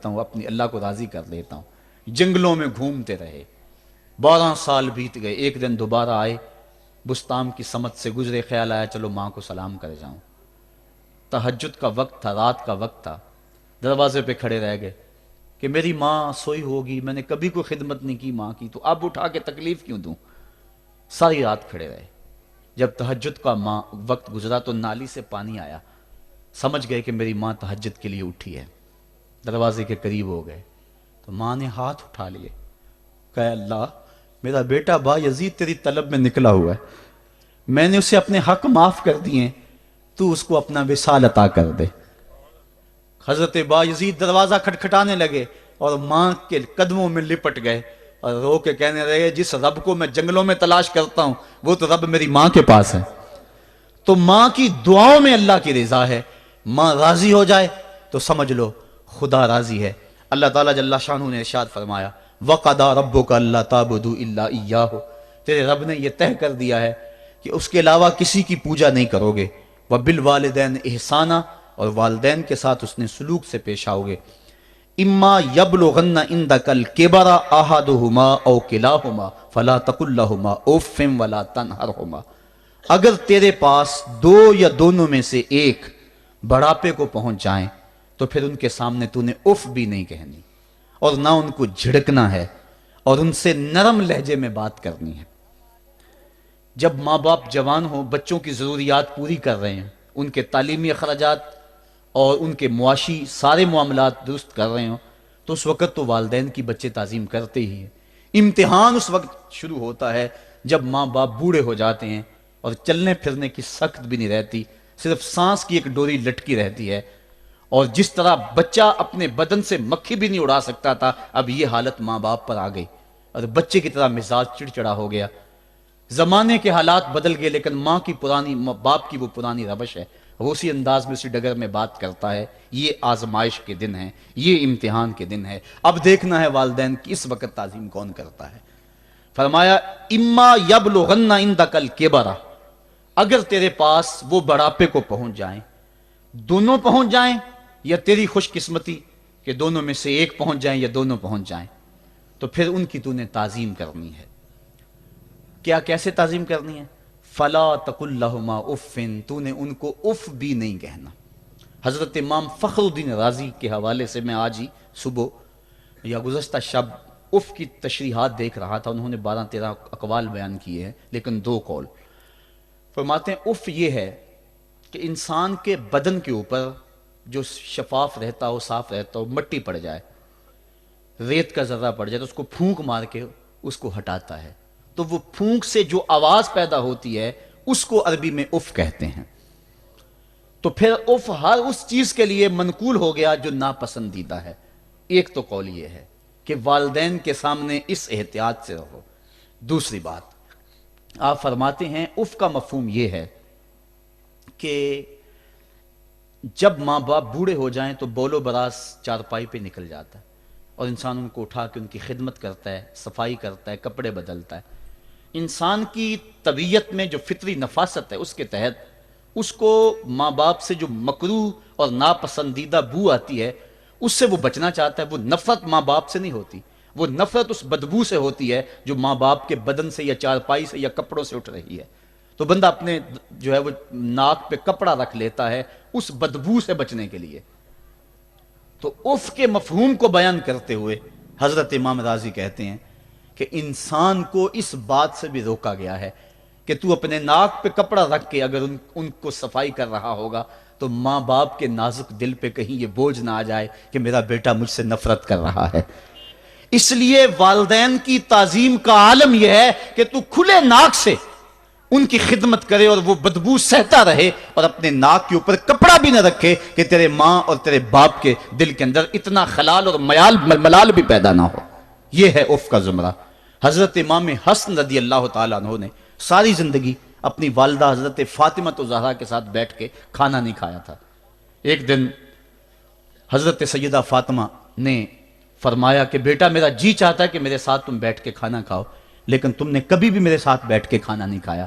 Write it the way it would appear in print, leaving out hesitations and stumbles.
لیتا ہوں، اپنی اللہ کو راضی کر لیتا ہوں۔ جنگلوں میں گھومتے رہے، 12 سال بیت گئے۔ ایک دن دوبارہ آئے، بستان کی سمت سے گزرے، خیال آیا چلو ماں کو سلام کر جاؤں۔ تہجد کا وقت تھا، رات کا وقت تھا، دروازے پہ کھڑے رہ گئے کہ میری ماں سوئی ہوگی، میں نے کبھی کوئی خدمت نہیں کی ماں کی، تو اب اٹھا کے تکلیف کیوں دوں؟ ساری رات کھڑے رہے۔ جب تہجد کا وقت گزرا تو نالی سے پانی آیا، سمجھ گئے کہ میری ماں تہجد کے لیے اٹھی ہے، دروازے کے قریب ہو گئے تو ماں نے ہاتھ اٹھا لیے، کہا اللہ میرا بیٹا با یزید تیری طلب میں نکلا ہوا ہے، میں نے اسے اپنے حق معاف کر دیے، تو اس کو اپنا وصال عطا کر دے۔ حضرت با یزید دروازہ کھٹکھٹانے لگے اور ماں کے قدموں میں لپٹ گئے اور رو کے کہنے لگے جس رب کو میں جنگلوں میں تلاش کرتا ہوں وہ تو رب میری ماں کے پاس ہے۔ تو ماں کی دعاؤں میں اللہ کی رضا ہے، ماں راضی ہو جائے تو سمجھ لو خدا راضی ہے۔ اللہ تعالیٰ جل شانہ نے ارشاد فرمایا وَقَضَىٰ رَبُّكَ أَلَّا تَعْبُدُوا إِلَّا إِيَّاهُ، تیرے رب نے یہ طے کر دیا ہے کہ اس کے علاوہ کسی کی پوجا نہیں کرو گے، وَبِالْوَالِدَيْنِ إِحْسَانًا، اور والدین کے ساتھ اس نے سلوک سے پیش آؤ گے۔ اما یبلغن عندک الکبر احدہما او کلاہما فلا تقل لہما اف ولا تنہرہما، اگر تیرے پاس دو یا دونوں میں سے ایک بڑھاپے کو پہنچ جائیں تو پھر ان کے سامنے تو نے اف بھی نہیں کہنی اور نہ ان کو جھڑکنا ہے اور ان سے نرم لہجے میں بات کرنی ہے۔ جب ماں باپ جوان ہوں، بچوں کی ضروریات پوری کر رہے ہیں، ان کے تعلیمی اخراجات اور ان کے معاشی سارے معاملات درست کر رہے ہوں، تو اس وقت تو والدین کی بچے تعظیم کرتے ہی ہیں۔ امتحان اس وقت شروع ہوتا ہے جب ماں باپ بوڑھے ہو جاتے ہیں اور چلنے پھرنے کی سخت بھی نہیں رہتی، صرف سانس کی ایک ڈوری لٹکی رہتی ہے، اور جس طرح بچہ اپنے بدن سے مکھی بھی نہیں اڑا سکتا تھا، اب یہ حالت ماں باپ پر آ گئی اور بچے کی طرح مزاج چڑچڑا ہو گیا۔ زمانے کے حالات بدل گئے لیکن ماں کی پرانی، باپ کی وہ پرانی روش ہے، وہ اسی انداز میں اسی ڈگر میں بات کرتا ہے۔ یہ آزمائش کے دن ہیں، یہ امتحان کے دن ہے، اب دیکھنا ہے والدین کی اس وقت تعظیم کون کرتا ہے۔ فرمایا اما یبلغن عندک الکبر، اگر تیرے پاس وہ بڑھاپے کو پہنچ جائیں، دونوں پہنچ جائیں یا تیری خوش قسمتی کہ دونوں میں سے ایک پہنچ جائیں یا دونوں پہنچ جائیں، تو پھر ان کی تو نے تعظیم کرنی ہے۔ کیا کیسے تعظیم کرنی ہے؟ فلا تقل لہما اف، تو نے ان کو اف بھی نہیں کہنا۔ حضرت امام فخر الدین رازی کے حوالے سے میں آج ہی صبح یا گزشتہ شب اف کی تشریحات دیکھ رہا تھا، انہوں نے 12-13 اقوال بیان کیے ہیں لیکن 2 قول فرماتے ہیں۔ اف یہ ہے کہ انسان کے بدن کے اوپر جو شفاف رہتا ہو، صاف رہتا ہو، مٹی پڑ جائے، ریت کا ذرہ پڑ جائے تو اس کو پھونک مار کے اس کو ہٹاتا ہے، تو وہ پھونک سے جو آواز پیدا ہوتی ہے اس کو عربی میں اف کہتے ہیں۔ تو پھر اف ہر اس چیز کے لیے منقول ہو گیا جو ناپسندیدہ ہے۔ ایک تو قول یہ ہے کہ والدین کے سامنے اس احتیاط سے رہو۔ دوسری بات آپ فرماتے ہیں اف کا مفہوم یہ ہے کہ جب ماں باپ بوڑھے ہو جائیں تو بول و براز چارپائی پہ نکل جاتا ہے اور انسان ان کو اٹھا کے ان کی خدمت کرتا ہے، صفائی کرتا ہے، کپڑے بدلتا ہے۔ انسان کی طبیعت میں جو فطری نفاست ہے اس کے تحت اس کو ماں باپ سے جو مکروہ اور ناپسندیدہ بو آتی ہے اس سے وہ بچنا چاہتا ہے۔ وہ نفرت ماں باپ سے نہیں ہوتی، وہ نفرت اس بدبو سے ہوتی ہے جو ماں باپ کے بدن سے یا چارپائی سے یا کپڑوں سے اٹھ رہی ہے۔ تو بندہ اپنے جو ہے وہ ناک پہ کپڑا رکھ لیتا ہے اس بدبو سے بچنے کے لیے۔ تو اف کے مفہوم کو بیان کرتے ہوئے حضرت امام رازی کہتے ہیں کہ انسان کو اس بات سے بھی روکا گیا ہے کہ تو اپنے ناک پہ کپڑا رکھ کے اگر ان کو صفائی کر رہا ہوگا تو ماں باپ کے نازک دل پہ کہیں یہ بوجھ نہ آ جائے کہ میرا بیٹا مجھ سے نفرت کر رہا ہے۔ اس لیے والدین کی تعظیم کا عالم یہ ہے کہ تو کھلے ناک سے ان کی خدمت کرے اور وہ بدبو سہتا رہے اور اپنے ناک کے اوپر کپڑا بھی نہ رکھے کہ تیرے ماں اور تیرے باپ کے دل کے اندر اتنا خلال اور ملال بھی پیدا نہ ہو۔ یہ ہے اف کا زمرہ۔ حضرت امام حسن رضی اللہ تعالیٰ عنہ نے ساری زندگی اپنی والدہ حضرت فاطمہ الزہرا کے ساتھ بیٹھ کے کھانا نہیں کھایا تھا۔ ایک دن حضرت سیدہ فاطمہ نے فرمایا کہ بیٹا میرا جی چاہتا ہے کہ میرے ساتھ تم بیٹھ کے کھانا کھاؤ، لیکن تم نے کبھی بھی میرے ساتھ بیٹھ کے کھانا نہیں کھایا۔